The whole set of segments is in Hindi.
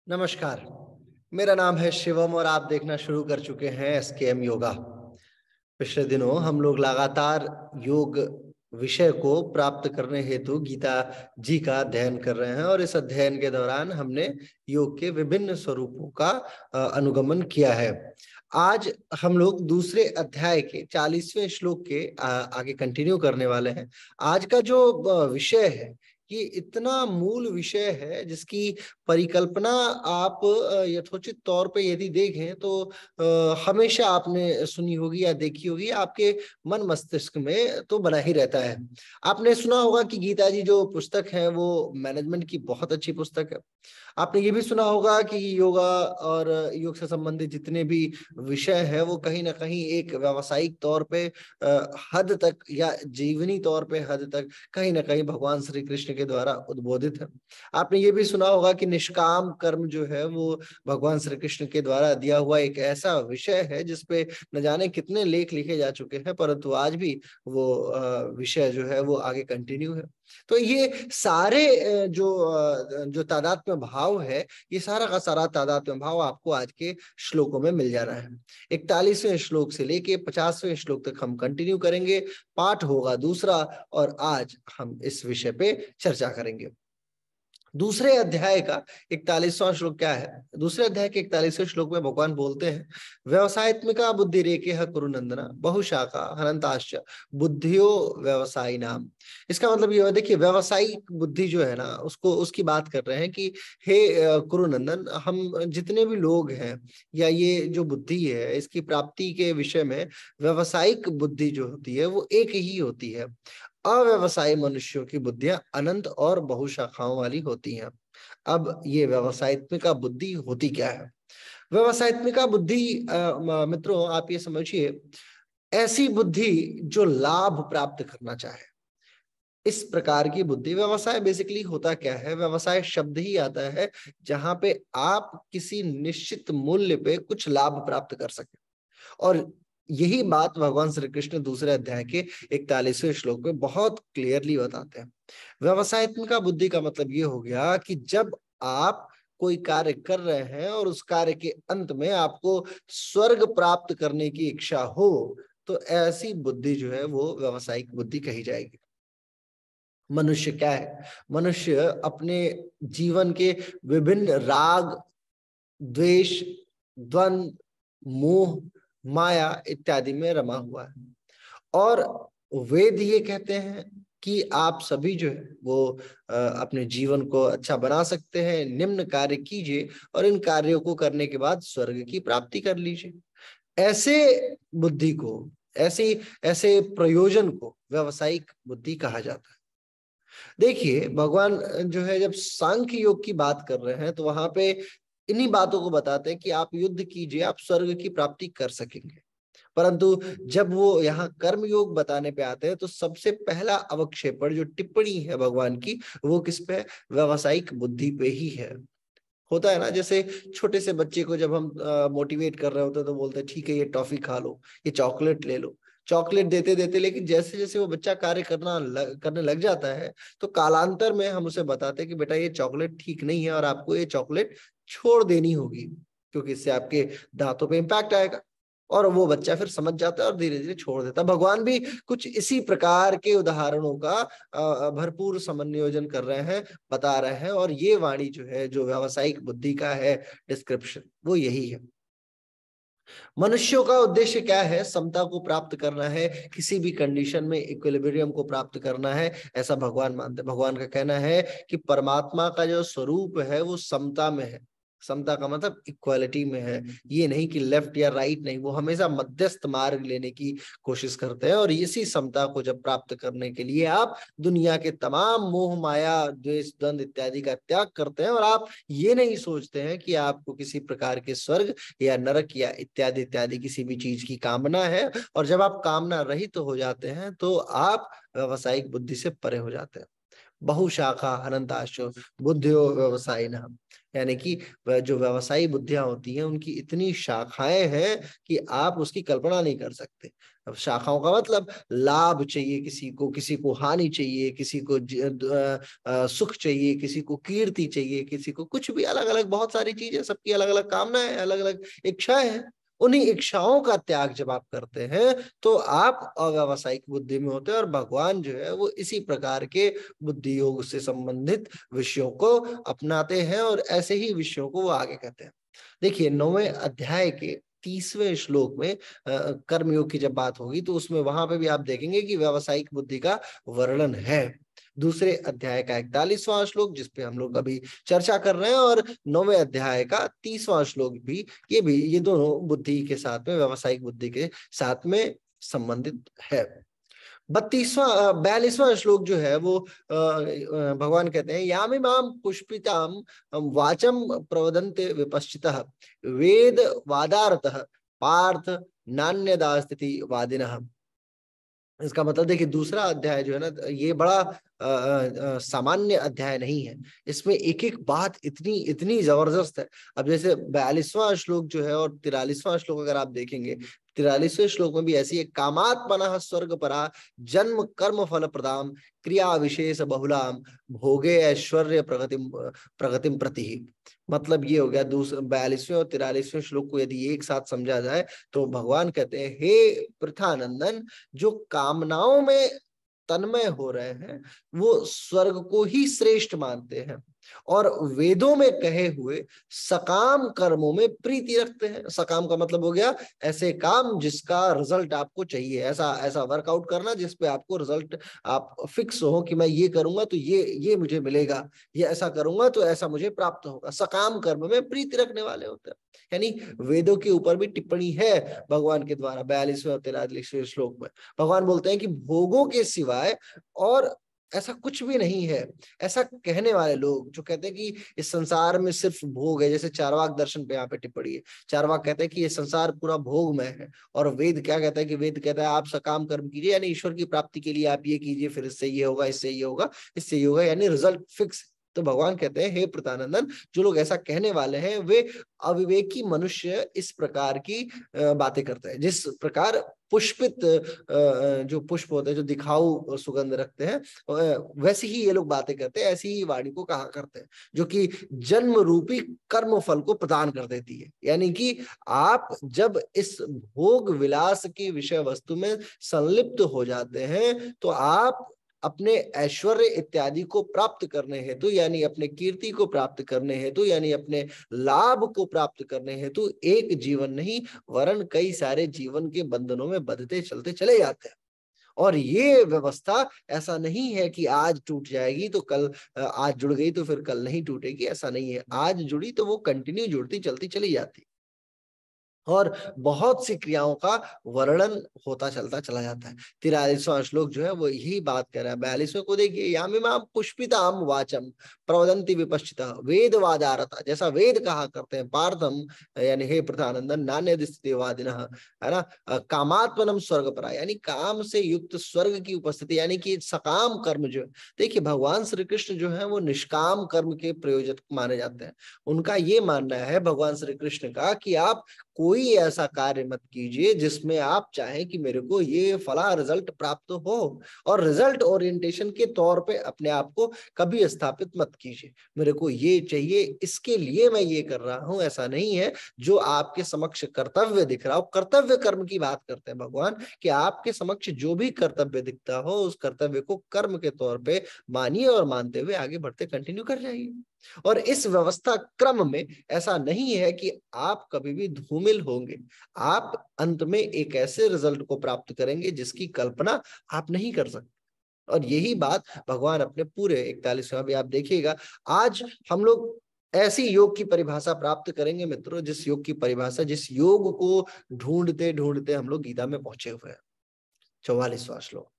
नमस्कार। मेरा नाम है शिवम और आप देखना शुरू कर चुके हैं एसकेएम योगा। पिछले दिनों हम लोग लगातार योग विषय को प्राप्त करने हेतु गीता जी का अध्ययन कर रहे हैं और इस अध्ययन के दौरान हमने योग के विभिन्न स्वरूपों का अनुगमन किया है। आज हम लोग दूसरे अध्याय के 40वें श्लोक के आगे कंटिन्यू करने वाले हैं। आज का जो विषय है ये इतना मूल विषय है जिसकी परिकल्पना आप यथोचित तौर पे यदि देखें तो हमेशा आपने सुनी होगी या देखी होगी, आपके मन मस्तिष्क में तो बना ही रहता है। आपने सुना होगा कि गीता जी जो पुस्तक है वो मैनेजमेंट की बहुत अच्छी पुस्तक है। आपने ये भी सुना होगा कि योगा और योग से संबंधित जितने भी विषय है वो कहीं ना कहीं एक व्यावसायिक तौर पे हद तक या जीवनी तौर पे हद तक कहीं ना कहीं भगवान श्री कृष्ण के द्वारा उद्बोधित है। आपने ये भी सुना होगा कि निष्काम कर्म जो है वो भगवान श्री कृष्ण के द्वारा दिया हुआ एक ऐसा विषय है जिसपे न जाने कितने लेख लिखे जा चुके हैं, परंतु आज भी वो विषय जो है वो आगे कंटिन्यू है। तो ये सारे जो तादात्म्य भाव है, ये सारा का सारा तादात्म्य भाव आपको आज के श्लोकों में मिल जाना है। 41वें श्लोक से लेके 50वें श्लोक तक हम कंटिन्यू करेंगे। पाठ होगा दूसरा और आज हम इस विषय पे चर्चा करेंगे। दूसरे अध्याय का 41वां श्लोक क्या है? दूसरे अध्याय के 41वें श्लोक में भगवान बोलते हैं, व्यवसायत्मिका बुद्धि रेखे कुरु नंदना बहुशाखा हनंताश्च बुद्धियो व्यवसायी नाम। इसका मतलब ये है, देखिए व्यवसायिक बुद्धि जो है ना उसको उसकी बात कर रहे हैं कि हे कुरु नंदन, हम जितने भी लोग हैं या ये जो बुद्धि है इसकी प्राप्ति के विषय में व्यवसायिक बुद्धि जो होती है वो एक ही होती है। अव्यवसायी मनुष्यों की बुद्धियां अनंत और बहुशाखाओं वाली होती हैं। अब ये व्यवसायत्मिका बुद्धि होती क्या है? व्यवसायत्मिका बुद्धि मित्रों आप ये समझिए, ऐसी बुद्धि जो लाभ प्राप्त करना चाहे, इस प्रकार की बुद्धि। व्यवसाय बेसिकली होता क्या है? व्यवसाय शब्द ही आता है जहां पे आप किसी निश्चित मूल्य पे कुछ लाभ प्राप्त कर सके, और यही बात भगवान श्री कृष्ण दूसरे अध्याय के 41वें श्लोक में बहुत क्लियरली बताते हैं। व्यवसायत्मिका बुद्धि का मतलब ये हो गया कि जब आप कोई कार्य कर रहे हैं और उस कार्य के अंत में आपको स्वर्ग प्राप्त करने की इच्छा हो, तो ऐसी बुद्धि जो है वो व्यवसायिक बुद्धि कही जाएगी। मनुष्य क्या है? मनुष्य अपने जीवन के विभिन्न राग, द्वेष, द्वंद, मोह, माया इत्यादि में रमा हुआ है। और वेद ये कहते हैं कि आप सभी जो है वो अपने जीवन को अच्छा बना सकते हैं, निम्न कार्य कीजिए और इन कार्यों को करने के बाद स्वर्ग की प्राप्ति कर लीजिए। ऐसे बुद्धि को, ऐसे ऐसे प्रयोजन को व्यवसायिक बुद्धि कहा जाता है। देखिए भगवान जो है जब सांख्य योग की बात कर रहे हैं तो वहां पे इन्हीं बातों को बताते हैं कि आप युद्ध कीजिए, आप स्वर्ग की प्राप्ति कर सकेंगे। परंतु जब वो यहाँ कर्म योग बताने पे आते हैं तो सबसे पहला अवक्षेपण जो टिप्पणी है भगवान की, वो किस पे है? व्यवसायिक बुद्धि पे ही है। होता है ना, जैसे छोटे से बच्चे को जब हम मोटिवेट कर रहे होते हैं तो बोलते हैं ठीक है ये टॉफी खा लो, ये चॉकलेट ले लो। चॉकलेट देते देते लेकिन जैसे जैसे वो बच्चा कार्य करने लग जाता है तो कालांतर में हम उसे बताते हैं कि बेटा ये चॉकलेट ठीक नहीं है और आपको ये चॉकलेट छोड़ देनी होगी, क्योंकि इससे आपके दांतों पे इम्पैक्ट आएगा। और वो बच्चा फिर समझ जाता है और धीरे धीरे छोड़ देता है। भगवान भी कुछ इसी प्रकार के उदाहरणों का भरपूर समन्वयोजन कर रहे हैं, बता रहे हैं, और ये वाणी जो है जो व्यावसायिक बुद्धि का है डिस्क्रिप्शन, वो यही है। मनुष्यों का उद्देश्य क्या है? समता को प्राप्त करना है, किसी भी कंडीशन में इक्विलिब्रियम को प्राप्त करना है, ऐसा भगवान मानते हैं। भगवान का कहना है कि परमात्मा का जो स्वरूप है वो समता में है। समता का मतलब इक्वालिटी में है, ये नहीं कि लेफ्ट या राइट नहीं, वो हमेशा मध्यस्थ मार्ग लेने की कोशिश करते हैं। और इसी समता को जब प्राप्त करने के लिए आप दुनिया के तमाम मोह माया द्वेष द्वंद इत्यादि का त्याग करते हैं और आप ये नहीं सोचते हैं कि आपको किसी प्रकार के स्वर्ग या नरक या इत्यादि इत्यादि किसी भी चीज की कामना है, और जब आप कामना रहित हो जाते हैं तो आप व्यावसायिक बुद्धि से परे हो जाते हैं। बहुशाखा अनंताश्च बुद्धियो व्यवसायिनः, यानी कि जो व्यवसायी बुद्धियां होती हैं उनकी इतनी शाखाएं हैं कि आप उसकी कल्पना नहीं कर सकते। अब शाखाओं का मतलब लाभ चाहिए, किसी को हानि चाहिए, किसी को सुख चाहिए, किसी को कीर्ति चाहिए, किसी को कुछ भी, अलग अलग बहुत सारी चीजें, सबकी अलग अलग कामनाएं, अलग अलग इच्छाएं हैं। उन्हीं इच्छाओं का त्याग जब आप करते हैं तो आप अव्यावसायिक बुद्धि में होते हैं, और भगवान जो है वो इसी प्रकार के बुद्धि योग से संबंधित विषयों को अपनाते हैं और ऐसे ही विषयों को वो आगे कहते हैं। देखिए 9वें अध्याय के 30वें श्लोक में कर्मयोग की जब बात होगी तो उसमें वहां पे भी आप देखेंगे कि व्यावसायिक बुद्धि का वर्णन है। दूसरे अध्याय का 41वां श्लोक जिसपे हम लोग अभी चर्चा कर रहे हैं, और 9वें अध्याय का 30वां श्लोक भी, ये दोनों बुद्धि के साथ में, व्यावसायिक बुद्धि के साथ में संबंधित है। 42वां श्लोक जो है वो भगवान कहते हैं यामिमाम पुष्पिताम वाचम प्रवदन्ते विपश्चितः वेद वादारतः पार्थ नान्यदा स्थिति वादिनः। इसका मतलब देखिए दूसरा अध्याय जो है ना, ये बड़ा सामान्य अध्याय नहीं है, इसमें एक एक बात इतनी इतनी जबरदस्त है। अब जैसे 42वां श्लोक जो है और 43वां श्लोक अगर आप देखेंगे, 43वें श्लोक में भी ऐसी है, कामात्मनः स्वर्ग परा जन्म कर्म फल प्रदाम क्रिया विशेष बहुलाम भोगे ऐश्वर्य प्रगतिम प्रति। मतलब ये हो गया 42वें और 43वें श्लोक को यदि एक साथ समझा जाए तो भगवान कहते हैं हे पृथानंदन, जो कामनाओं में तन्मय हो रहे हैं वो स्वर्ग को ही श्रेष्ठ मानते हैं और वेदों में कहे हुए सकाम कर्मों में प्रीति रखते हैं। सकाम का मतलब हो गया ऐसे काम जिसका रिजल्ट आपको चाहिए, ऐसा वर्कआउट करना जिसपे आपको रिजल्ट, आप फिक्स हो कि मैं ये करूंगा तो ये मुझे मिलेगा, ये ऐसा करूंगा तो ऐसा मुझे प्राप्त होगा। सकाम कर्म में प्रीति रखने वाले होते हैं। यानी वेदों के ऊपर भी टिप्पणी है भगवान के द्वारा 42वें और 43वें श्लोक में। भगवान बोलते हैं कि भोगों के सिवाय और ऐसा कुछ भी नहीं है। ऐसा कहने वाले लोग जो कहते हैं कि इस संसार में सिर्फ भोग है, जैसे चार्वाक दर्शन पे यहाँ पे टिप्पणी है, चार्वाक कहते हैं कि ये संसार पूरा भोगमय है, और वेद क्या कहता है कि वेद कहता है आप सकाम कर्म कीजिए, यानी ईश्वर की प्राप्ति के लिए आप ये कीजिए, फिर इससे ये होगा, इससे ये होगा, इससे ये होगा, यानी रिजल्ट फिक्स। तो भगवान कहते हैं हे प्रतानंदन, जो लोग ऐसा कहने वाले हैं वे अविवेकी मनुष्य इस प्रकार की बातें करते हैं। जिस प्रकार पुष्पित जो पुष्प होते हैं जो दिखाऊ सुगंध रखते हैं, वैसी ही ये लोग बातें करते हैं, ऐसी ही वाणी को कहा करते हैं, जो कि जन्म रूपी कर्म फल को प्रदान कर देती है। यानी कि आप जब इस भोग विलास की विषय वस्तु में संलिप्त हो जाते हैं तो आप अपने ऐश्वर्य इत्यादि को प्राप्त करने हेतु, यानी अपने कीर्ति को प्राप्त करने हेतु, यानी अपने लाभ को प्राप्त करने हेतु एक जीवन नहीं वरन कई सारे जीवन के बंधनों में बंधते चलते चले जाते हैं। और ये व्यवस्था ऐसा नहीं है कि आज टूट जाएगी तो कल, आज जुड़ गई तो फिर कल नहीं टूटेगी, ऐसा नहीं है। आज जुड़ी तो वो कंटिन्यू जुड़ती चलती चली जाती, और बहुत सी क्रियाओं का वर्णन होता चलता चला जाता है। 43वां श्लोक जो है वो यही बात कर रहा है। 42वें को देखिए, यामिमाम पुष्पिताम वाचम प्रवदन्ति विपश्चिता वेद वादारता, जैसा वेद कहा करते हैं, पार्थम यानी हे प्रथानंदन नान्य स्थितिवादिनः, है ना, कामात्मनम स्वर्ग परा, यानी काम से युक्त स्वर्ग की उपस्थिति, यानी कि सकाम कर्म जो है। देखिए भगवान श्री कृष्ण जो है वो निष्काम कर्म के प्रयोजक माने जाते हैं। उनका ये मानना है भगवान श्री कृष्ण का कि आप कोई ऐसा कार्य मत कीजिए जिसमें आप चाहें कि मेरे को ये फला रिजल्ट प्राप्त हो, और रिजल्ट ओरिएंटेशन के तौर पे अपने आप को कभी स्थापित मत कीजिए। मेरे को ये चाहिए, इसके लिए मैं ये कर रहा हूं, ऐसा नहीं है। जो आपके समक्ष कर्तव्य दिख रहा हो, कर्तव्य कर्म की बात करते हैं भगवान, कि आपके समक्ष जो भी कर्तव्य दिखता हो उस कर्तव्य को कर्म के तौर पे मानिए और मानते हुए आगे बढ़ते कंटिन्यू कर जाइए। और इस व्यवस्था क्रम में ऐसा नहीं है कि आप कभी भी धूमिल होंगे, आप अंत में एक ऐसे रिजल्ट को प्राप्त करेंगे जिसकी कल्पना आप नहीं कर सकते। और यही बात भगवान अपने पूरे 41वें भी आप देखिएगा। आज हम लोग ऐसी योग की परिभाषा प्राप्त करेंगे मित्रों, जिस योग की परिभाषा, जिस योग को ढूंढते ढूंढते हम लोग गीता में पहुंचे हुए हैं। 44वां श्लोक,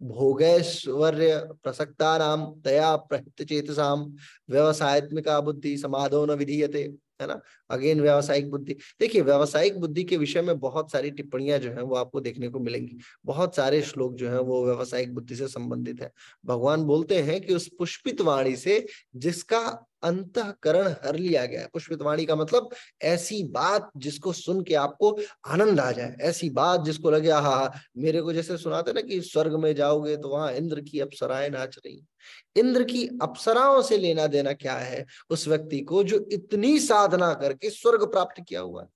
भोगैश्वर्य प्रसक्तानाम तया प्रहित चेतसाम व्यवसायत्मिका बुद्धि समाधो न विधीयते, है ना। अगेन व्यावसायिक बुद्धि, देखिए व्यावसायिक बुद्धि के विषय में बहुत सारी टिप्पणियां जो हैं वो आपको देखने को मिलेंगी। बहुत सारे श्लोक जो हैं वो व्यावसायिक बुद्धि से संबंधित है। भगवान बोलते हैं कि उस पुष्पित वाणी से जिसका अंतःकरण हर लिया गया है। पुष्पित वाणी का मतलब ऐसी बात जिसको सुन के आपको आनंद आ जाए, ऐसी बात जिसको लगे हाँ, मेरे को जैसे सुनाते ना कि स्वर्ग में जाओगे तो वहां इंद्र की अप्सराएं नाच रही। इंद्र की अप्सराओं से लेना देना क्या है उस व्यक्ति को जो इतनी साधना करके स्वर्ग प्राप्त किया हुआ है।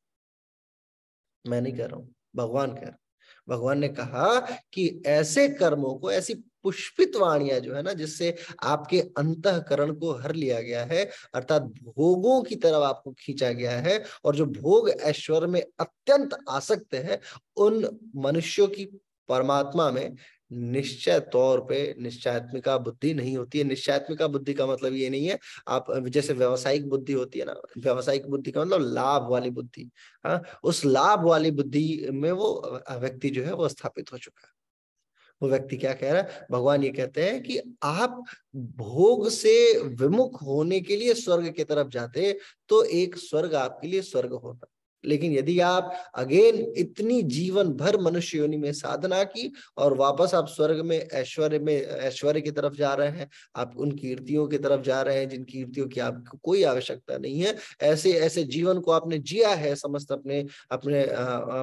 मैं नहीं कह रहा हूं, भगवान कह रहे हैं। भगवान ने कहा कि ऐसे कर्मों को, ऐसी पुष्पित वाणियां जो है ना, जिससे आपके अंतःकरण को हर लिया गया है, अर्थात भोगों की तरफ आपको खींचा गया है, और जो भोग ऐश्वर्य में अत्यंत आसक्त है, उन मनुष्यों की परमात्मा में निश्चय तौर पे निश्चयात्मिका बुद्धि नहीं होती है। निश्चयात्मिका बुद्धि का मतलब ये नहीं है आप जैसे व्यावसायिक बुद्धि होती है ना, व्यावसायिक बुद्धि का मतलब लाभ वाली बुद्धि। हाँ, उस लाभ वाली बुद्धि में वो व्यक्ति जो है वो स्थापित हो चुका है। वो व्यक्ति क्या कह रहा है, भगवान ये कहते हैं कि आप भोग से विमुख होने के लिए स्वर्ग की तरफ जाते तो एक स्वर्ग आपके लिए स्वर्ग होता। लेकिन यदि आप अगेन इतनी जीवन भर मनुष्य योनि में साधना की और वापस आप स्वर्ग में ऐश्वर्य की तरफ जा रहे हैं, आप उन कीर्तियों की तरफ जा रहे हैं जिन कीर्तियों की आपको कोई आवश्यकता नहीं है, ऐसे ऐसे जीवन को आपने जिया है समस्त अपने अपने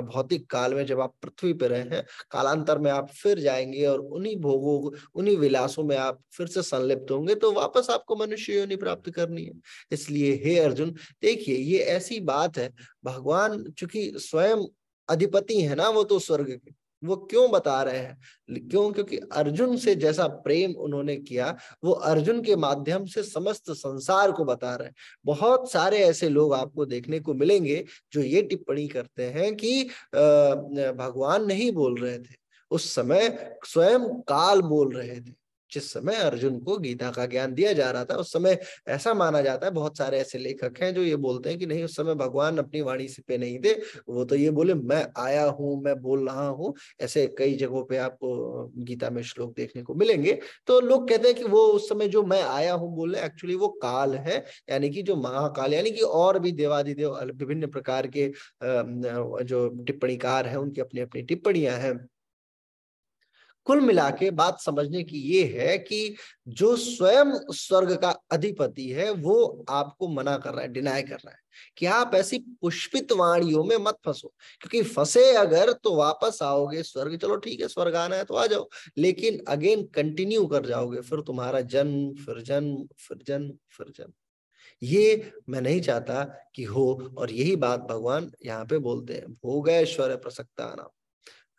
भौतिक काल में, जब आप पृथ्वी पर रहे हैं, कालांतर में आप फिर जाएंगे और उन्हीं भोगों, उन्हीं विलासों में आप फिर से संलिप्त होंगे, तो वापस आपको मनुष्य योनि प्राप्त करनी है। इसलिए हे अर्जुन, देखिए ये ऐसी बात है, भगवान चूंकि स्वयं अधिपति है ना, वो तो स्वर्ग के, वो क्यों बता रहे हैं, क्यों, क्योंकि अर्जुन से जैसा प्रेम उन्होंने किया वो अर्जुन के माध्यम से समस्त संसार को बता रहे हैं। बहुत सारे ऐसे लोग आपको देखने को मिलेंगे जो ये टिप्पणी करते हैं कि भगवान नहीं बोल रहे थे, उस समय स्वयं काल बोल रहे थे। जिस समय अर्जुन को गीता का ज्ञान दिया जा रहा था उस समय ऐसा माना जाता है, बहुत सारे ऐसे लेखक हैं जो ये बोलते हैं कि नहीं, उस समय भगवान अपनी वाणी से पे नहीं थे, वो तो ये बोले मैं आया हूं, मैं बोल रहा हूं। ऐसे कई जगहों पे आपको गीता में श्लोक देखने को मिलेंगे। तो लोग कहते हैं कि वो उस समय जो मैं आया हूं बोले, एक्चुअली वो काल है, यानी कि जो महाकाल, यानी कि और भी देवादिदेव विभिन्न प्रकार के जो टिप्पणीकार हैं उनकी अपनी अपनी टिप्पणियां हैं। कुल मिला के बात समझने की ये है कि जो स्वयं स्वर्ग का अधिपति है वो आपको मना कर रहा है, डिनाई कर रहा है कि आप ऐसी पुष्पित वाणियों में मत फंसो, क्योंकि फंसे अगर तो वापस आओगे स्वर्ग, चलो ठीक है स्वर्ग आना है तो आ जाओ, लेकिन अगेन कंटिन्यू कर जाओगे, फिर तुम्हारा जन्म फिर जन्म फिर जन्म फिर जन्म। ये मैं नहीं चाहता कि हो, और यही बात भगवान यहाँ पे बोलते हैं, भोग ऐश्वर्य प्रसक्ता नाम,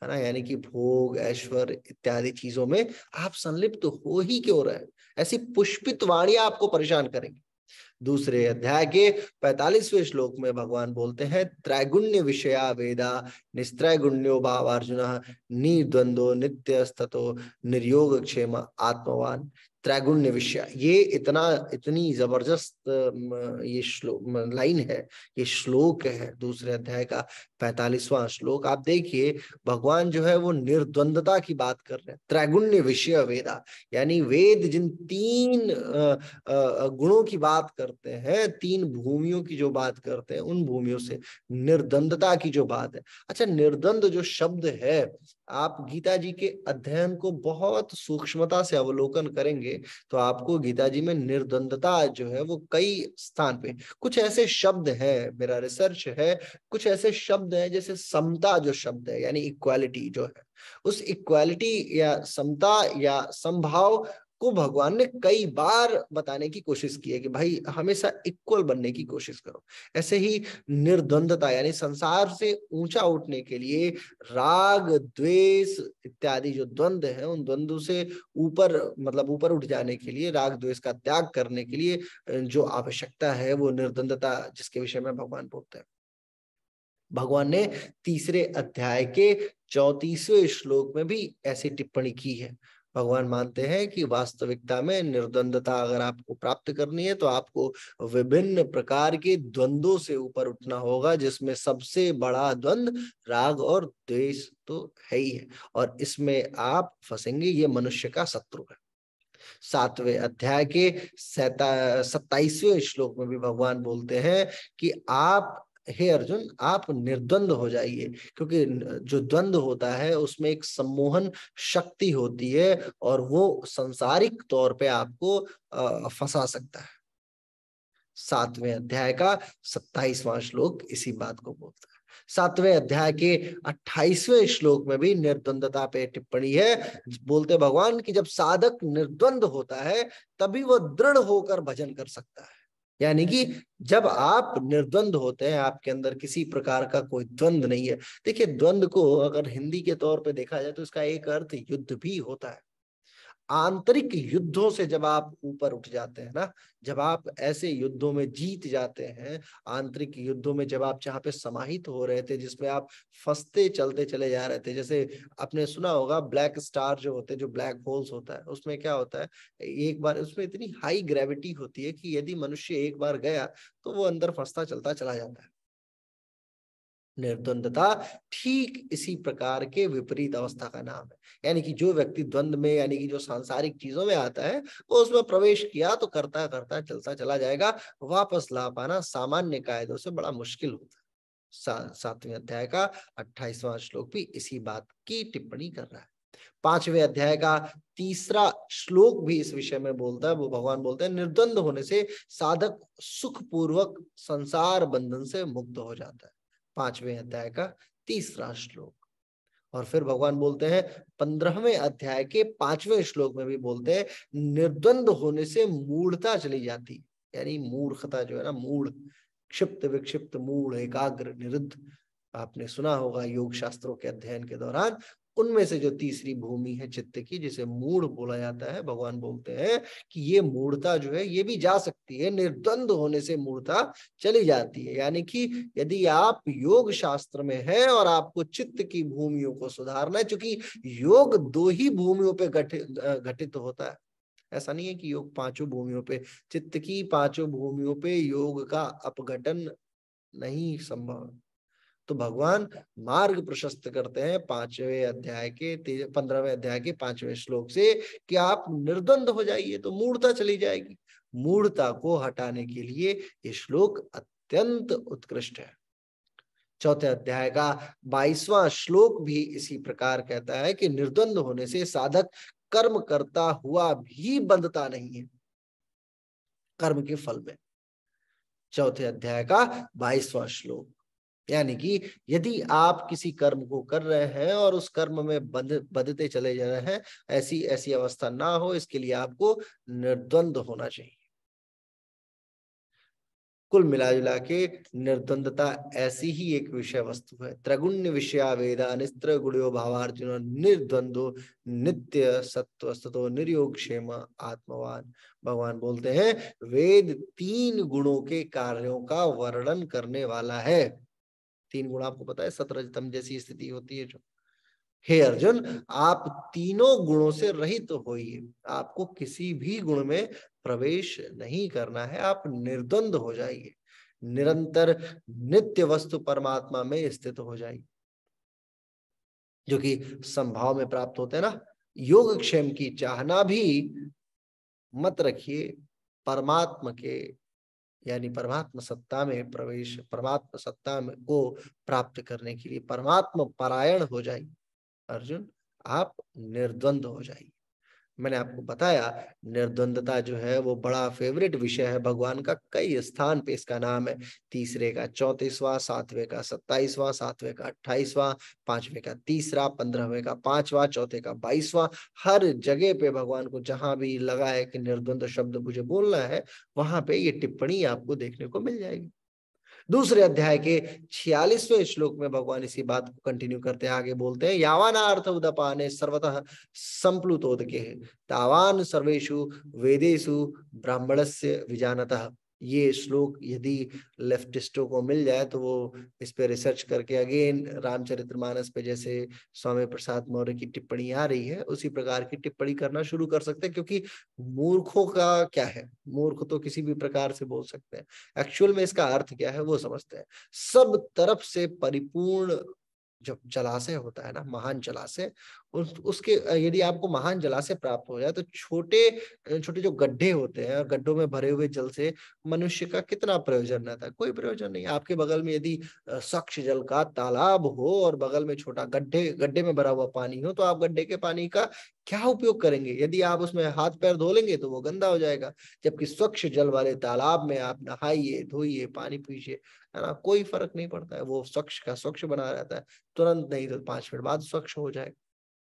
है ना, यानी कि भोग ऐश्वर्य इत्यादि चीजों में आप संलिप्त हो ही क्यों रहे, ऐसी पुष्पित वाणियां आपको परेशान करेंगी। दूसरे अध्याय के 45वें श्लोक में भगवान बोलते हैं, त्रैगुण्य विषया वेदा निस्त्रैगुण्यो भाव अर्जुन निर्द्वंदो नित्यस्ततो निर्योग क्षेम आत्मवान। त्रैगुण्य विषय, ये इतनी जबरदस्त ये श्लोक लाइन है, ये श्लोक है दूसरे अध्याय का 45वां श्लोक। आप देखिए भगवान जो है वो निर्द्वंदता की बात कर रहे हैं। त्रैगुण्य विषय वेदा, यानी वेद जिन तीन गुणों की बात करते हैं, तीन भूमियों की जो बात करते हैं, उन भूमियों से निर्द्वंदता की जो बात है। अच्छा, निर्द्वंद जो शब्द है, आप गीता जी के अध्ययन को बहुत सूक्ष्मता से अवलोकन करेंगे तो आपको गीता जी में निर्द्वंदता जो है वो कई स्थान पे, कुछ ऐसे शब्द हैं, मेरा रिसर्च है, कुछ ऐसे शब्द हैं जैसे समता जो शब्द है, यानी इक्वालिटी जो है, उस इक्वालिटी या समता या समभाव को भगवान ने कई बार बताने की कोशिश की है कि भाई हमेशा इक्वल बनने की कोशिश करो। ऐसे ही निर्द्वंदता, यानी संसार से ऊंचा उठने के लिए राग द्वेष इत्यादि जो द्वंद्व है, उन द्वंद्व से ऊपर, मतलब ऊपर उठ जाने के लिए, राग द्वेष का त्याग करने के लिए जो आवश्यकता है वो निर्द्वंदता, जिसके विषय में भगवान बोलते हैं। भगवान ने तीसरे अध्याय के 34वें श्लोक में भी ऐसी टिप्पणी की है। भगवान मानते हैं कि वास्तविकता में निर्द्वंदता अगर आपको प्राप्त करनी है तो आपको विभिन्न प्रकार के द्वंद्वों से ऊपर उठना होगा, जिसमें सबसे बड़ा द्वंद्व राग और द्वेष तो है ही है, और इसमें आप फंसेंगे, ये मनुष्य का शत्रु है। 7वें अध्याय के 27वें श्लोक में भी भगवान बोलते हैं कि आप, हे अर्जुन, आप निर्द्वंद हो जाइए, क्योंकि जो द्वंद होता है उसमें एक सम्मोहन शक्ति होती है और वो सांसारिक तौर पे आपको फंसा सकता है। 7वें अध्याय का 27वां श्लोक इसी बात को बोलता है। 7वें अध्याय के 28वें श्लोक में भी निर्द्वंदता पे टिप्पणी है। बोलते भगवान कि जब साधक निर्द्वंद होता है तभी वह दृढ़ होकर भजन कर सकता है। यानी कि जब आप निर्द्वंद होते हैं, आपके अंदर किसी प्रकार का कोई द्वंद नहीं है। देखिए, द्वंद को अगर हिंदी के तौर पे देखा जाए तो इसका एक अर्थ युद्ध भी होता है। आंतरिक युद्धों से जब आप ऊपर उठ जाते हैं ना, जब आप ऐसे युद्धों में जीत जाते हैं, आंतरिक युद्धों में जब आप जहाँ पे समाहित हो रहे थे, जिसमें आप फंसते चलते चले जा रहे थे, जैसे आपने सुना होगा ब्लैक स्टार जो होते हैं, जो ब्लैक होल्स होता है, उसमें क्या होता है, एक बार उसमें इतनी हाई ग्रेविटी होती है कि यदि मनुष्य एक बार गया तो वो अंदर फंसता चलता चला जाता है। निर्द्वंदता ठीक इसी प्रकार के विपरीत अवस्था का नाम है। यानी कि जो व्यक्ति द्वंद में, यानी कि जो सांसारिक चीजों में आता है, वो उसमें प्रवेश किया तो करता करता चलता चला जाएगा, वापस ला पाना सामान्य कायदों से बड़ा मुश्किल होता है। 7वें अध्याय का 28वां श्लोक भी इसी बात की टिप्पणी कर रहा है। 5वें अध्याय का 3रा श्लोक भी इस विषय में बोलता है। वो भगवान बोलते हैं निर्द्वंद होने से साधक सुखपूर्वक संसार बंधन से मुक्त हो जाता है। 5वें अध्याय का 3रा श्लोक। और फिर भगवान बोलते हैं 15वें अध्याय के 5वें श्लोक में भी बोलते हैं निर्द्वंद होने से मूढ़ता चली जाती, यानी मूर्खता जो है ना, मूढ़, क्षिप्त विक्षिप्त मूढ़ एकाग्र निरुद्ध, आपने सुना होगा योग शास्त्रों के अध्ययन के दौरान। उनमें से जो तीसरी भूमि है चित्त की, जिसे मूढ़ बोला जाता है, भगवान बोलते हैं कि ये मूढ़ता जो है ये भी जा सकती है, निर्द्वंद होने से मूढ़ता चली जाती है। यानी कि यदि आप योग शास्त्र में हैं और आपको चित्त की भूमियों को सुधारना है, क्योंकि योग 2 ही भूमियों पे घटित होता है। ऐसा नहीं है कि योग 5 भूमियों पे, चित्त की 5 भूमियों पे योग का अपघटन नहीं संभव। तो भगवान मार्ग प्रशस्त करते हैं 5वें अध्याय के 15वें अध्याय के 5वें श्लोक से कि आप निर्द्वंद हो जाइए तो मूढ़ता चली जाएगी। मूढ़ता को हटाने के लिए ये श्लोक अत्यंत उत्कृष्ट है। 4थे अध्याय का 22वां श्लोक भी इसी प्रकार कहता है कि निर्द्वंद होने से साधक कर्म करता हुआ भी बंधता नहीं है कर्म के फल में। 4थे अध्याय का 22वां श्लोक। यानी कि यदि आप किसी कर्म को कर रहे हैं और उस कर्म में बंधते चले जा रहे हैं, ऐसी ऐसी अवस्था ना हो, इसके लिए आपको निर्द्वंद होना चाहिए। कुल मिला के निर्द्वंदता ऐसी ही एक विषय वस्तु है। त्रगुण्य विषया वेदा निस्त्र गुणो भावार्जुन निर्द्वंदो नित्य सत्वस्तो निर्योग क्षेम आत्मवान। भगवान बोलते हैं वेद 3 गुणों के कार्यों का वर्णन करने वाला है। 3 गुण आपको पता है, सतरजतम जैसी स्थिति होती है जो। हे अर्जुन, आप तीनों गुणों से रहित होइए, आपको किसी भी गुण में प्रवेश नहीं करना है, आप निर्द्वंद हो जाइए, निरंतर नित्य वस्तु परमात्मा में स्थित हो जाइए, जो कि संभाव में प्राप्त होते हैं ना। योगक्षेम की चाहना भी मत रखिए, परमात्मा के, यानी परमात्मा सत्ता में प्रवेश, परमात्मा सत्ता में को प्राप्त करने के लिए परमात्मा परायण हो जाइए। अर्जुन, आप निर्द्वंद हो जाइए। मैंने आपको बताया निर्द्वंदता जो है वो बड़ा फेवरेट विषय है भगवान का। कई स्थान पे इसका नाम है। 3रे का 34वां, 7वें का 27वां, 7वें का 28वां, 5वें का 3रा, 15वें का 5वां, 4थे का 22वां। हर जगह पे भगवान को जहां भी लगा है कि निर्द्वंद शब्द मुझे बोलना है, वहां पे ये टिप्पणी आपको देखने को मिल जाएगी। दूसरे अध्याय के 46वें श्लोक में भगवान इसी बात को कंटिन्यू करते हैं, आगे बोलते हैं यावान अर्थ उदपाने सर्वतः संप्लुतोदके तावान सर्वेषु वेदेषु ब्राह्मणस्य विजानतः। ये श्लोक यदि लेफ्टिस्टों को मिल जाए तो वो इस पे रिसर्च करके अगेन रामचरितमानस पे जैसे स्वामी प्रसाद मौर्य की टिप्पणी आ रही है उसी प्रकार की टिप्पणी करना शुरू कर सकते हैं, क्योंकि मूर्खों का क्या है, मूर्ख तो किसी भी प्रकार से बोल सकते हैं, एक्चुअल में इसका अर्थ क्या है वो समझते हैं। सब तरफ से परिपूर्ण जो जलाशय होता है ना, महान जलाशय, उसके यदि आपको महान जलाशय प्राप्त हो जाए तो छोटे छोटे जो गड्ढे होते हैं और गड्ढों में भरे हुए जल से मनुष्य का कितना प्रयोजन रहता है? कोई प्रयोजन नहीं। आपके बगल में यदि स्वच्छ जल का तालाब हो और बगल में छोटा गड्ढे गड्ढे में भरा हुआ पानी हो, तो आप गड्ढे के पानी का क्या उपयोग करेंगे? यदि आप उसमें हाथ पैर धो लेंगे तो वो गंदा हो जाएगा। जबकि स्वच्छ जल वाले तालाब में आप नहाइए, धोइए, पानी पीजिए, है ना, कोई फर्क नहीं पड़ता है, वो स्वच्छ का स्वच्छ बना रहता है, तुरंत नहीं तो 5 मिनट बाद स्वच्छ हो जाएगा।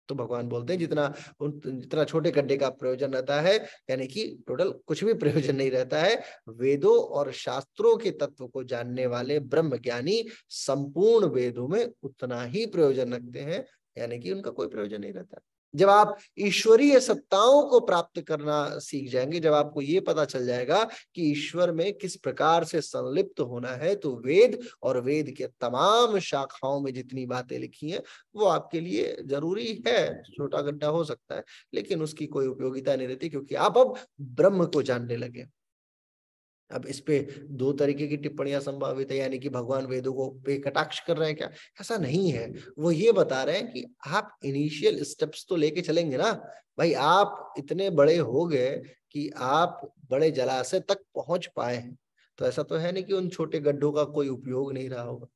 तो भगवान बोलते हैं जितना छोटे गड्ढे का प्रयोजन रहता है, यानी कि टोटल कुछ भी प्रयोजन नहीं रहता है, वेदों और शास्त्रों के तत्व को जानने वाले ब्रह्म ज्ञानी संपूर्ण वेदों में उतना ही प्रयोजन रखते हैं, यानी कि उनका कोई प्रयोजन नहीं रहता। जब आप ईश्वरीय सत्ताओं को प्राप्त करना सीख जाएंगे, जब आपको ये पता चल जाएगा कि ईश्वर में किस प्रकार से संलिप्त होना है, तो वेद और वेद के तमाम शाखाओं में जितनी बातें लिखी हैं वो आपके लिए जरूरी है। छोटा गड्ढा हो सकता है लेकिन उसकी कोई उपयोगिता नहीं रहती, क्योंकि आप अब ब्रह्म को जानने लगे। अब इस पे 2 तरीके की टिप्पणियां संभावित है, यानी कि भगवान वेदों को पे कटाक्ष कर रहे हैं क्या? ऐसा नहीं है। वो ये बता रहे हैं कि आप इनिशियल स्टेप्स तो लेके चलेंगे ना भाई। आप इतने बड़े हो गए कि आप बड़े जलाशय तक पहुंच पाए हैं, तो ऐसा तो है नहीं कि उन छोटे गड्ढों का कोई उपयोग नहीं रहा होगा।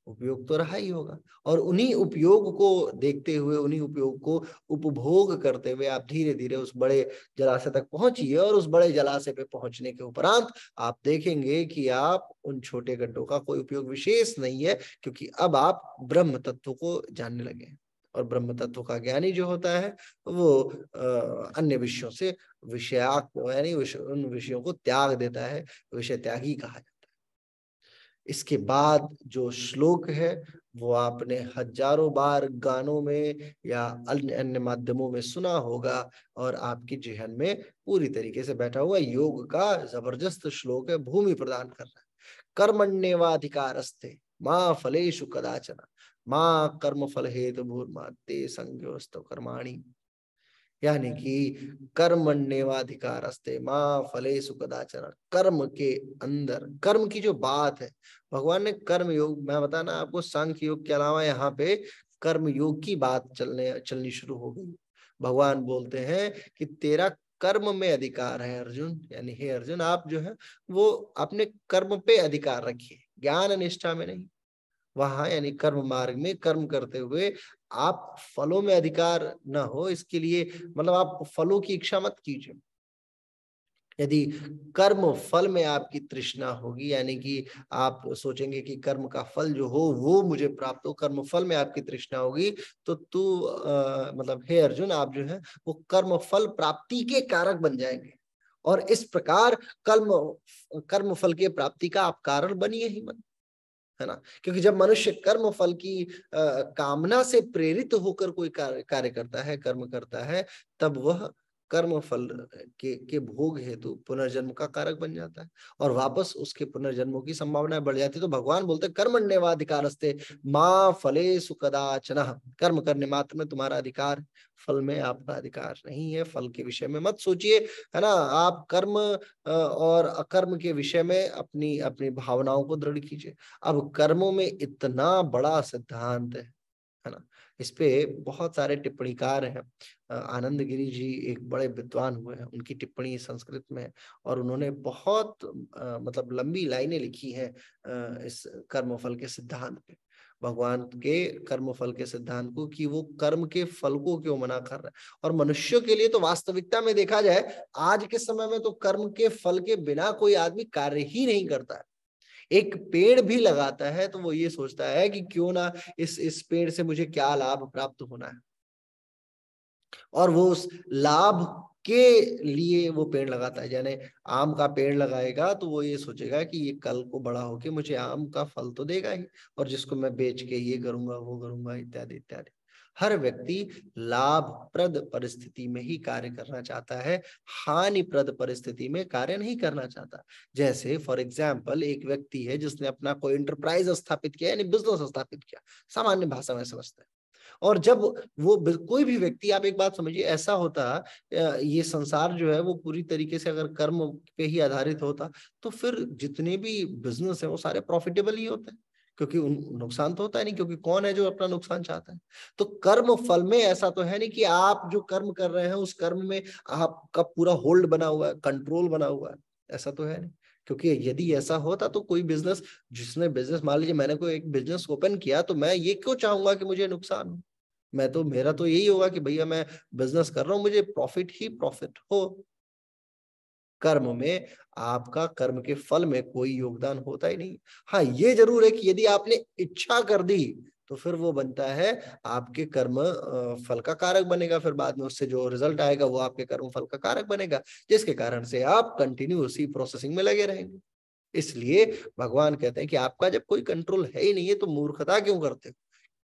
उपयोग तो रहा ही होगा। और उन्हीं उपयोग को देखते हुए, उन्हीं उपयोग को उपभोग करते हुए आप धीरे धीरे उस बड़े जलाशय तक पहुंचिए, और उस बड़े जलाशय पे पहुंचने के उपरांत आप देखेंगे कि आप उन छोटे गड्ढों का कोई उपयोग विशेष नहीं है, क्योंकि अब आप ब्रह्म तत्व को जानने लगे हैं। और ब्रह्म तत्व का ज्ञानी जो होता है वो अन्य विषयों से विषयाक, यानी उन विषयों को त्याग देता है, विषय त्यागी कहा जाता है। इसके बाद जो श्लोक है वो आपने हजारों बार गानों में या अन्य अन्य माध्यमों में सुना होगा, और आपकी जेहन में पूरी तरीके से बैठा हुआ। योग का जबरदस्त श्लोक है, भूमि प्रदान कर रहा है। कर्मण्येवाधिकारस्ते माँ फलेषु कदाचन माँ कर्म फल हेतु भूर्मा ते संज्ञोस्तव कर्माणि। यानी कि कर्मण्येवाधिकारस्ते माँ फलेषु कदाचन, कर्म के अंदर, कर्म की जो बात है, भगवान ने कर्म योग, मैं बताना आपको, सांख्य योग के अलावा यहाँ पे कर्म योग की बात चलनी शुरू हो गई। भगवान बोलते हैं कि तेरा कर्म में अधिकार है अर्जुन, यानी हे अर्जुन, आप जो है वो अपने कर्म पे अधिकार रखिए, ज्ञान निष्ठा में नहीं। वहां यानी कर्म मार्ग में कर्म करते हुए आप फलों में अधिकार न हो, इसके लिए मतलब आप फलों की इच्छा मत कीजिए। यदि कर्म फल में आपकी तृष्णा होगी, यानी कि आप सोचेंगे कि कर्म का फल जो हो वो मुझे प्राप्त हो, कर्म फल में आपकी तृष्णा होगी, तो मतलब हे अर्जुन, आप जो है वो कर्म फल प्राप्ति के कारक बन जाएंगे। और इस प्रकार कर्म फल के प्राप्ति का आप कारण बनिए ही मत, है ना। क्योंकि जब मनुष्य कर्म फल की कामना से प्रेरित होकर कोई कार्य करता है, कर्म करता है, तब वह कर्म फल के भोग हेतु पुनर्जन्म का कारक बन जाता है, और वापस उसके पुनर्जन्मों की संभावना बढ़ जाती है। तो भगवान बोलते हैं कर्मण्येवाधिकारस्ते माँ फलेषु कदाचन, कर्म करने मात्र में तुम्हारा अधिकार, फल में आपका अधिकार नहीं है। फल के विषय में मत सोचिए, है ना। आप कर्म और अकर्म के विषय में अपनी अपनी भावनाओं को दृढ़ कीजिए। अब कर्मों में इतना बड़ा सिद्धांत है ना, इस पे बहुत सारे टिप्पणीकार हैं। आनंद गिरी जी एक बड़े विद्वान हुए हैं, उनकी टिप्पणी संस्कृत में है, और उन्होंने बहुत मतलब लंबी लाइनें लिखी हैं इस कर्मफल के सिद्धांत पे, भगवान के कर्मफल के सिद्धांत को, कि वो कर्म के फल को क्यों मना कर रहा है। और मनुष्यों के लिए तो वास्तविकता में देखा जाए आज के समय में तो कर्म के फल के बिना कोई आदमी कार्य ही नहीं करता है। एक पेड़ भी लगाता है तो वो ये सोचता है कि क्यों ना इस पेड़ से मुझे क्या लाभ प्राप्त होना है, और वो उस लाभ के लिए वो पेड़ लगाता है। यानी आम का पेड़ लगाएगा तो वो ये सोचेगा कि ये कल को बड़ा होके मुझे आम का फल तो देगा ही, और जिसको मैं बेच के ये करूंगा वो करूंगा इत्यादि इत्यादि। हर व्यक्ति लाभप्रद परिस्थिति में ही कार्य करना चाहता है, हानिप्रद परिस्थिति में कार्य नहीं करना चाहता। जैसे फॉर एग्जाम्पल एक व्यक्ति है जिसने अपना कोई एंटरप्राइज स्थापित किया, यानी बिजनेस स्थापित किया, सामान्य भाषा में समझते हैं। और जब वो कोई भी व्यक्ति, आप एक बात समझिए, ऐसा होता ये संसार जो है वो पूरी तरीके से अगर कर्म पे ही आधारित होता, तो फिर जितने भी बिजनेस है वो सारे प्रॉफिटेबल ही होते हैं, क्योंकि नुकसान तो होता है नहीं, क्योंकि कौन है जो अपना नुकसान चाहता है। तो कर्म फल में ऐसा तो है नहीं कि आप जो कर्म कर रहे हैं उस कर्म में आपका पूरा होल्ड बना हुआ है, कंट्रोल बना हुआ है, ऐसा तो है नहीं। क्योंकि यदि ऐसा होता तो कोई बिजनेस, जिसने बिजनेस, मान लीजिए मैंने कोई एक बिजनेस ओपन किया, तो मैं ये क्यों चाहूंगा कि मुझे नुकसान हो। मेरा तो यही होगा कि भैया मैं बिजनेस कर रहा हूं, मुझे प्रॉफिट ही प्रॉफिट हो। कर्म में आपका कर्म के फल में कोई योगदान होता ही नहीं। हाँ, ये जरूर है कि यदि आपने इच्छा कर दी तो फिर वो बनता है आपके कर्म फल का कारक बनेगा, फिर बाद में उससे जो रिजल्ट आएगा वो आपके कर्म फल का कारक बनेगा, जिसके कारण से आप कंटिन्यू उसी प्रोसेसिंग में लगे रहेंगे। इसलिए भगवान कहते हैं कि आपका जब कोई कंट्रोल है ही नहीं है तो मूर्खता क्यों करते हो,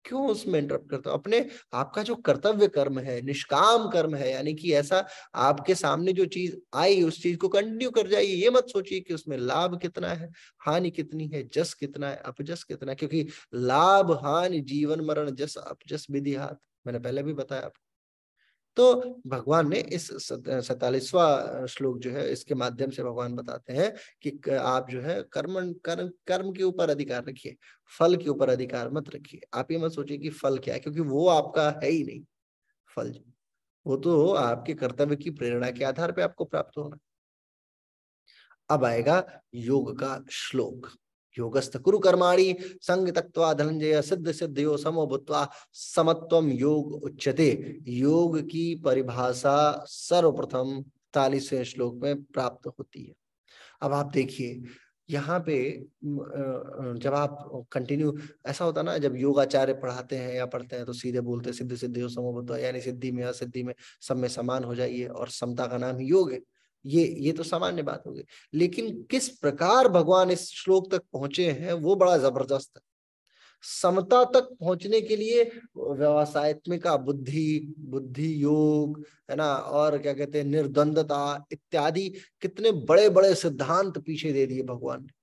क्यों उसमें इंटरप्ट करते हो। अपने आपका जो कर्तव्य कर्म है, निष्काम कर्म है, यानी कि ऐसा आपके सामने जो चीज आई उस चीज को कंटिन्यू कर जाइए। ये मत सोचिए कि उसमें लाभ कितना है, हानि कितनी है, जस कितना है, अपजस कितना है, क्योंकि लाभ हानि जीवन मरण जस अपजस विधि हाथ, मैंने पहले भी बताया आपको। तो भगवान ने इस 47वां श्लोक जो है इसके माध्यम से भगवान बताते हैं कि आप जो है कर्म के ऊपर अधिकार रखिए, फल के ऊपर अधिकार मत रखिए। आप ये मत सोचिए कि फल क्या है, क्योंकि वो आपका है ही नहीं। फल वो तो आपके कर्तव्य की प्रेरणा के आधार पे आपको प्राप्त होना। अब आएगा योग का श्लोक। योगस्थ कुरु कर्माणि संग त्यक्त्वा धनंजय सिद्ध सिद्धियो समो भूत्वा समत्वम योग उच्यते। योग की परिभाषा सर्वप्रथम 41वें श्लोक में प्राप्त होती है। अब आप देखिए यहाँ पे जब आप कंटिन्यू, ऐसा होता ना जब योगाचार्य पढ़ाते हैं या पढ़ते हैं तो सीधे बोलते हैं सिद्ध सिद्धियो समो भूत्वा, यानी सिद्धि में असिद्धि में सब में समान हो जाइए, और समता का नाम ही योग है। ये तो सामान्य बात हो गई, लेकिन किस प्रकार भगवान इस श्लोक तक पहुंचे हैं वो बड़ा जबरदस्त है। समता तक पहुंचने के लिए व्यवसायत्मिका बुद्धि, बुद्धि योग है ना, और क्या कहते हैं निर्द्वंदता इत्यादि कितने बड़े बड़े सिद्धांत पीछे दे दिए भगवान ने,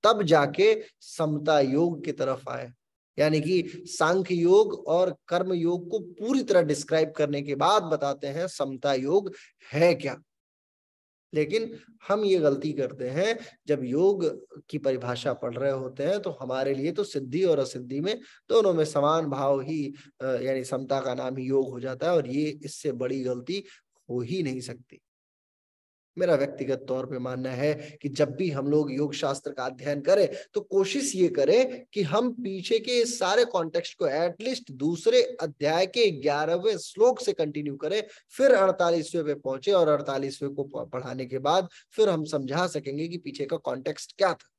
तब जाके समता योग की तरफ आए। यानी कि सांख्य योग और कर्म योग को पूरी तरह डिस्क्राइब करने के बाद बताते हैं समता योग है क्या। लेकिन हम ये गलती करते हैं, जब योग की परिभाषा पढ़ रहे होते हैं तो हमारे लिए तो सिद्धि और असिद्धि में दोनों में समान भाव ही यानी समता का नाम ही योग हो जाता है, और ये इससे बड़ी गलती हो ही नहीं सकती। मेरा व्यक्तिगत तौर पे मानना है कि जब भी हम लोग योग शास्त्र का अध्ययन करें तो कोशिश ये करें कि हम पीछे के इस सारे कॉन्टेक्स्ट को एटलीस्ट दूसरे अध्याय के 11वें श्लोक से कंटिन्यू करें, फिर 48वें पे पहुंचे, और 48वें को पढ़ाने के बाद फिर हम समझा सकेंगे कि पीछे का कॉन्टेक्स्ट क्या था।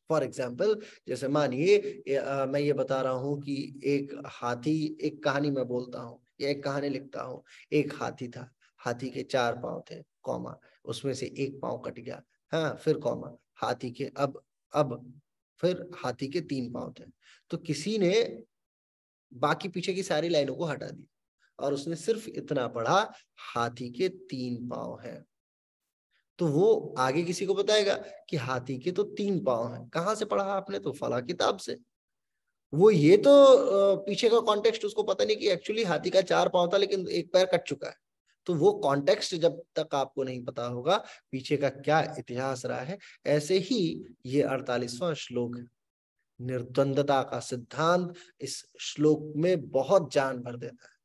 फॉर एग्जाम्पल, जैसे मानिए मैं ये बता रहा हूँ कि एक हाथी, एक कहानी मैं बोलता हूँ या एक कहानी लिखता हूँ। एक हाथी था, हाथी के 4 पांव थे, कॉमा, उसमें से एक पांव कट गया। हाँ, फिर कॉमा, हाथी के अब फिर हाथी के 3 पांव थे। तो किसी ने बाकी पीछे की सारी लाइनों को हटा दिया और उसने सिर्फ इतना पढ़ा, हाथी के 3 पांव हैं। तो वो आगे किसी को बताएगा कि हाथी के तो 3 पांव हैं। कहाँ से पढ़ा आपने? तो फला किताब से। वो ये तो पीछे का कॉन्टेक्स्ट उसको पता नहीं कि एक्चुअली हाथी का 4 पांव था लेकिन एक पैर कट चुका है। तो वो कॉन्टेक्स्ट जब तक आपको नहीं पता होगा पीछे का क्या इतिहास रहा है। ऐसे ही ये 48वां श्लोक है, निर्द्वंदता का सिद्धांत इस श्लोक में बहुत जान भर देता है।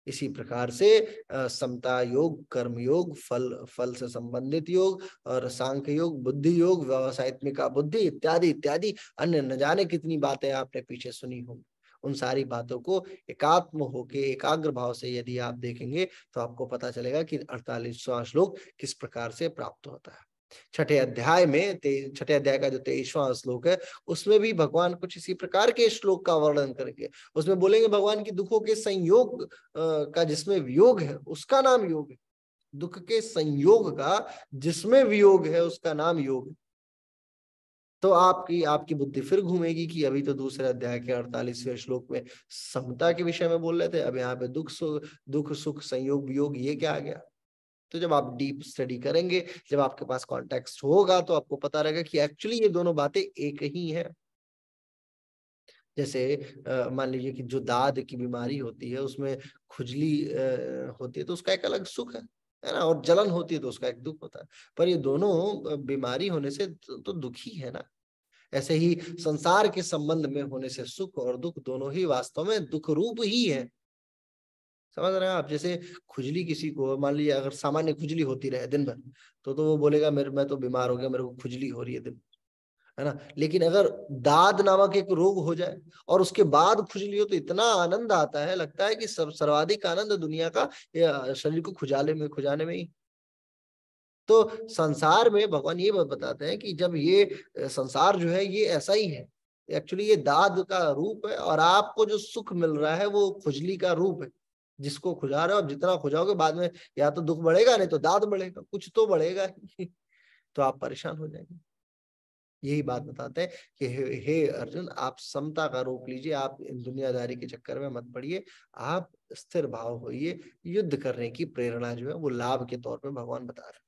इसी प्रकार से समता योग, कर्म योग, फल से संबंधित योग, और सांख्य योग, बुद्धि योग, व्यवसायत्मिका बुद्धि इत्यादि इत्यादि अन्य न जाने कितनी बातें आपने पीछे सुनी होंगी। उन सारी बातों को एकात्म होके एकाग्र भाव से यदि आप देखेंगे तो आपको पता चलेगा कि 48वां श्लोक किस प्रकार से प्राप्त होता है। छठे अध्याय में छठे अध्याय का जो 23वां श्लोक है उसमें भी भगवान कुछ इसी प्रकार के श्लोक का वर्णन करेंगे। उसमें बोलेंगे भगवान की दुखों के संयोग का जिसमें वियोग है उसका नाम योग है। दुख के संयोग का जिसमें वियोग है उसका नाम योग है। तो आपकी आपकी बुद्धि फिर घूमेगी कि अभी तो दूसरे अध्याय के 48वें श्लोक में समता के विषय में बोल रहे थे, अब यहाँ पे दुख सुख संयोग वियोग ये क्या आ गया। तो जब आप डीप स्टडी करेंगे, जब आपके पास कॉन्टेक्स्ट होगा तो आपको पता रहेगा कि एक्चुअली ये दोनों बातें एक ही है। जैसे मान लीजिए कि जो दाद की बीमारी होती है उसमें खुजली होती है तो उसका एक अलग सुख है ना, और जलन होती है तो उसका एक दुख होता है। पर ये दोनों बीमारी होने से तो दुखी है ना। ऐसे ही संसार के संबंध में होने से सुख और दुख दोनों ही वास्तव में दुख रूप ही है। समझ रहे हैं आप? जैसे खुजली किसी को, मान लीजिए अगर सामान्य खुजली होती रहे दिन भर, तो वो बोलेगा मैं तो बीमार हो गया, मेरे को खुजली हो रही है दिन, है ना। लेकिन अगर दाद नामक एक रोग हो जाए और उसके बाद खुजली हो, तो इतना आनंद आता है, लगता है कि सब सर्वाधिक आनंद दुनिया का शरीर को खुजाने में ही। तो संसार में भगवान ये बताते हैं कि जब ये संसार जो है ये ऐसा ही है, एक्चुअली ये दाद का रूप है, और आपको जो सुख मिल रहा है वो खुजली का रूप है। जिसको खुजा रहे हो, अब जितना खुजाओगे बाद में या तो दुख बढ़ेगा, नहीं तो दाद बढ़ेगा, कुछ तो बढ़ेगा ही। तो आप परेशान हो जाएंगे। यही बात बताते हैं कि हे अर्जुन, आप समता का रूप लीजिए, आप इन दुनियादारी के चक्कर में मत पड़िए, आप स्थिर भाव होइए। युद्ध करने की प्रेरणा जो है वो लाभ के तौर पे भगवान बता रहे हैं।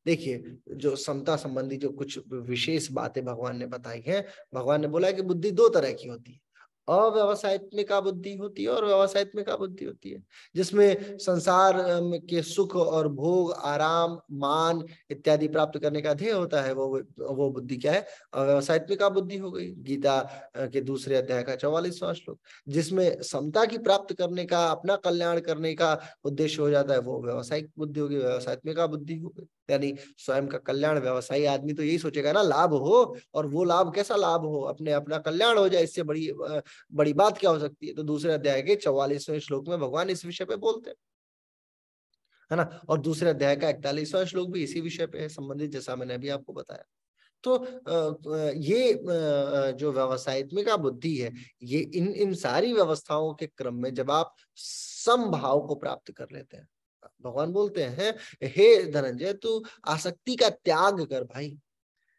देखिए, जो समता संबंधी जो कुछ विशेष बातें भगवान ने बताई हैं, भगवान ने बोला है कि बुद्धि दो तरह की होती है, अव्यवसायित्मिका बुद्धि होती है और व्यवसायित्मिका बुद्धि होती है, जिसमें संसार के सुख और भोग, आराम, मान इत्यादि प्राप्त करने का ध्येय होता है। वो बुद्धि क्या है? अव्यवसायित्मिका बुद्धि हो गई। गीता के दूसरे अध्याय का 44वां श्लोक। जिसमें समता की प्राप्त करने का, अपना कल्याण करने का उद्देश्य हो जाता है, वो व्यवसायिक बुद्धि होगी, व्यवसायित्मिका बुद्धि हो गई। यानी स्वयं का कल्याण। व्यवसायी आदमी तो यही सोचेगा ना, लाभ हो, और वो लाभ कैसा लाभ हो? अपना कल्याण हो जाए, इससे बड़ी बात क्या हो सकती है? तो दूसरे अध्याय के 44वें श्लोक में भगवान इस विषय पे बोलते हैं, है ना। और दूसरे अध्याय का 41वां श्लोक भी इसी विषय पे है संबंधित, जैसा मैंने अभी आपको बताया। तो ये जो व्यवसायित्मिका बुद्धि है, ये इन सारी व्यवस्थाओं के क्रम में जब आप समभाव को प्राप्त कर लेते हैं, भगवान बोलते हैं, हे धनंजय, तू आसक्ति का त्याग कर भाई,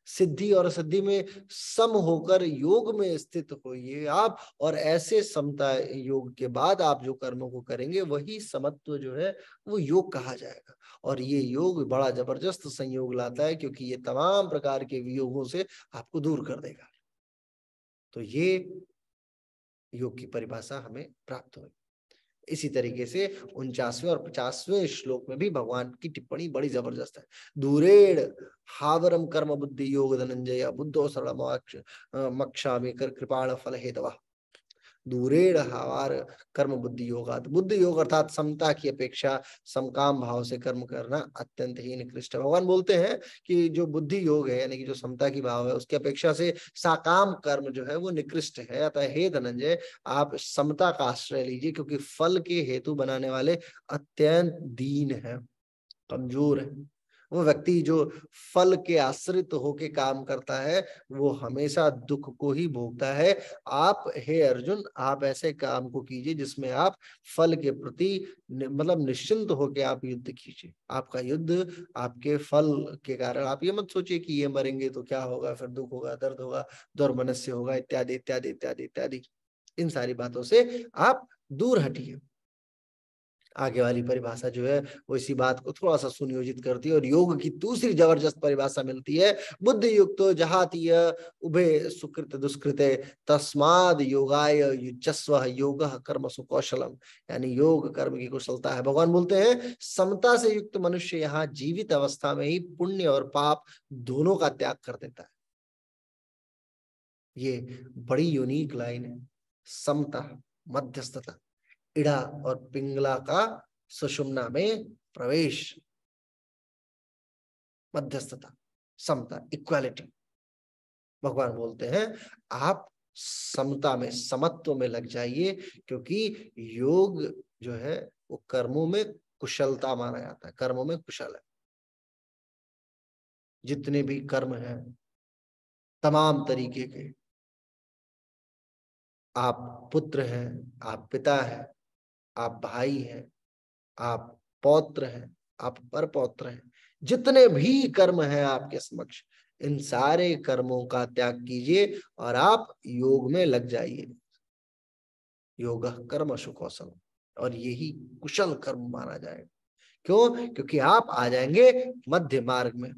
सिद्धि और सिद्धि में सम होकर योग में स्थित होइए आप। और ऐसे समता योग के बाद आप जो कर्मों को करेंगे, वही समत्व जो है वो योग कहा जाएगा। और ये योग बड़ा जबरदस्त संयोग लाता है, क्योंकि ये तमाम प्रकार के वियोगों से आपको दूर कर देगा। तो ये योग की परिभाषा हमें प्राप्त हुई। इसी तरीके से 49वें और 50वें श्लोक में भी भगवान की टिप्पणी बड़ी जबरदस्त है। दूरेड़ हावरम कर्म बुद्धि योग धनंजय बुद्धो सरल मक्षा में कर कृपाण फल हेतवा। दूरेड़ हावार कर्म बुद्धि योगात। बुद्धि योग अर्थात समता की अपेक्षा समकाम भाव से कर्म करना अत्यंत ही निकृष्ट है। भगवान बोलते हैं कि जो बुद्धि योग है, यानी कि जो समता की भाव है, उसकी अपेक्षा से साकाम कर्म जो है वो निकृष्ट है। अतः हे धनंजय, आप समता का आश्रय लीजिए, क्योंकि फल के हेतु बनाने वाले अत्यंत दीन है, कमजोर है। वो व्यक्ति जो फल के आश्रित होके काम करता है, वो हमेशा दुख को ही भोगता है। आप हे अर्जुन, आप ऐसे काम को कीजिए जिसमें आप फल के प्रति मतलब निश्चिंत होके आप युद्ध कीजिए। आपका युद्ध आपके फल के कारण, आप ये मत सोचिए कि ये मरेंगे तो क्या होगा, फिर दुख होगा, दर्द होगा, दुर्मनस्य होगा, इत्यादि इत्यादि इत्यादि इत्यादि। इन सारी बातों से आप दूर हटिए। आगे वाली परिभाषा जो है वो इसी बात को थोड़ा सा सुनियोजित करती है, और योग की दूसरी जबरदस्त परिभाषा मिलती है, बुद्धि युक्तो जहातीय उभे सुकृत दुष्कृते तस्माद योगाय युजस्व योग कर्म सुकौशलम। यानी योग कर्म की कुशलता है। भगवान बोलते हैं, समता से युक्त मनुष्य यहाँ जीवित अवस्था में ही पुण्य और पाप दोनों का त्याग कर देता है। ये बड़ी यूनिक लाइन है। समता, मध्यस्थता, इड़ा और पिंगला का सुषुम्ना में प्रवेश, मध्यस्थता, समता, इक्वालिटी। भगवान बोलते हैं, आप समता में, समत्व में लग जाइए, क्योंकि योग जो है वो कर्मों में कुशलता माना जाता है, कर्मों में कुशल है। जितने भी कर्म हैं तमाम तरीके के, आप पुत्र हैं, आप पिता हैं, आप भाई हैं, आप पौत्र हैं, आप परपौत्र हैं, जितने भी कर्म हैं आपके समक्ष, इन सारे कर्मों का त्याग कीजिए और आप योग में लग जाइए। योग कर्म सुकौशल, और यही कुशल कर्म माना जाएगा। क्यों? क्योंकि आप आ जाएंगे मध्य मार्ग में,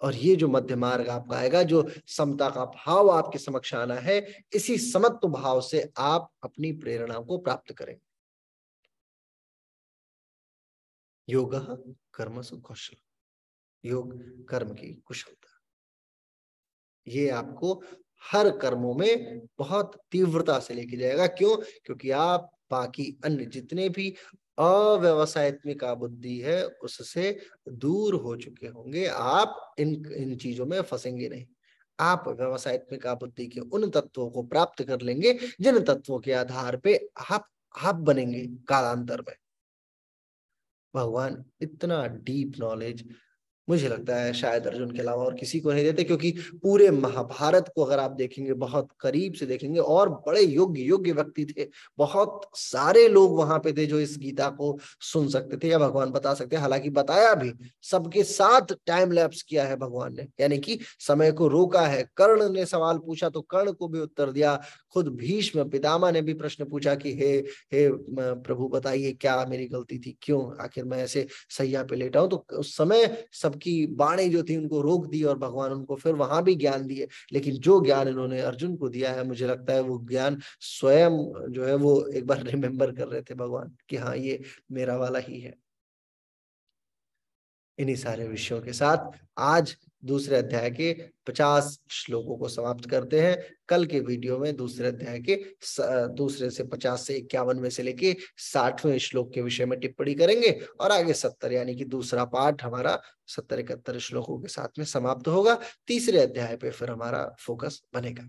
और ये जो मध्य मार्ग आपका आएगा, जो समता का भाव आपके समक्ष आना है, इसी समत्व भाव से आप अपनी प्रेरणा को प्राप्त करेंगे। योग कर्म कौशल, योग कर्म की कुशलता, ये आपको हर कर्मों में बहुत तीव्रता से लेके जाएगा। क्यों? क्योंकि आप बाकी अन्य जितने भी अव्यवसायत्मिका बुद्धि है उससे दूर हो चुके होंगे। आप इन इन चीजों में फंसेंगे नहीं। आप व्यवसायत्मिका बुद्धि के उन तत्वों को प्राप्त कर लेंगे जिन तत्वों के आधार पे आप बनेंगे कालांतर में। भगवान इतना डीप नॉलेज मुझे लगता है शायद अर्जुन के अलावा और किसी को नहीं देते, क्योंकि पूरे महाभारत को अगर आप देखेंगे, बहुत करीब से देखेंगे, और बड़े योग्य योग्य व्यक्ति थे, बहुत सारे लोग वहां पे थे जो इस गीता को सुन सकते थे या भगवान बता सकते हैं। हालांकि बताया भी सबके साथ टाइम लैप्स किया है भगवान ने, यानी कि समय को रोका है। कर्ण ने सवाल पूछा तो कर्ण को भी उत्तर दिया। खुद भीष्म पितामह ने भी प्रश्न पूछा कि हे प्रभु बताइए क्या मेरी गलती थी, क्यों आखिर मैं ऐसे सैया पे लेटा हूं। तो उस समय सबकी बाणी जो थी उनको रोक दी और भगवान उनको फिर वहां भी ज्ञान दिए। लेकिन जो ज्ञान इन्होंने अर्जुन को दिया है, मुझे लगता है वो ज्ञान स्वयं जो है वो एक बार रिमेम्बर कर रहे थे भगवान कि हाँ ये मेरा वाला ही है। इन्हीं सारे विषयों के साथ आज दूसरे अध्याय के 50 श्लोकों को समाप्त करते हैं। कल के वीडियो में दूसरे अध्याय के दूसरे से 50 से 51 में से लेके 60वें श्लोक के विषय में टिप्पणी करेंगे और आगे 70 यानी कि दूसरा पाठ हमारा 70-71 श्लोकों के साथ में समाप्त होगा। तीसरे अध्याय पे फिर हमारा फोकस बनेगा।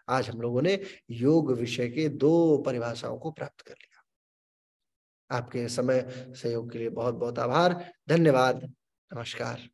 आज हम लोगों ने योग विषय के 2 परिभाषाओं को प्राप्त कर लिया। आपके समय सहयोग के लिए बहुत बहुत आभार। धन्यवाद। नमस्कार।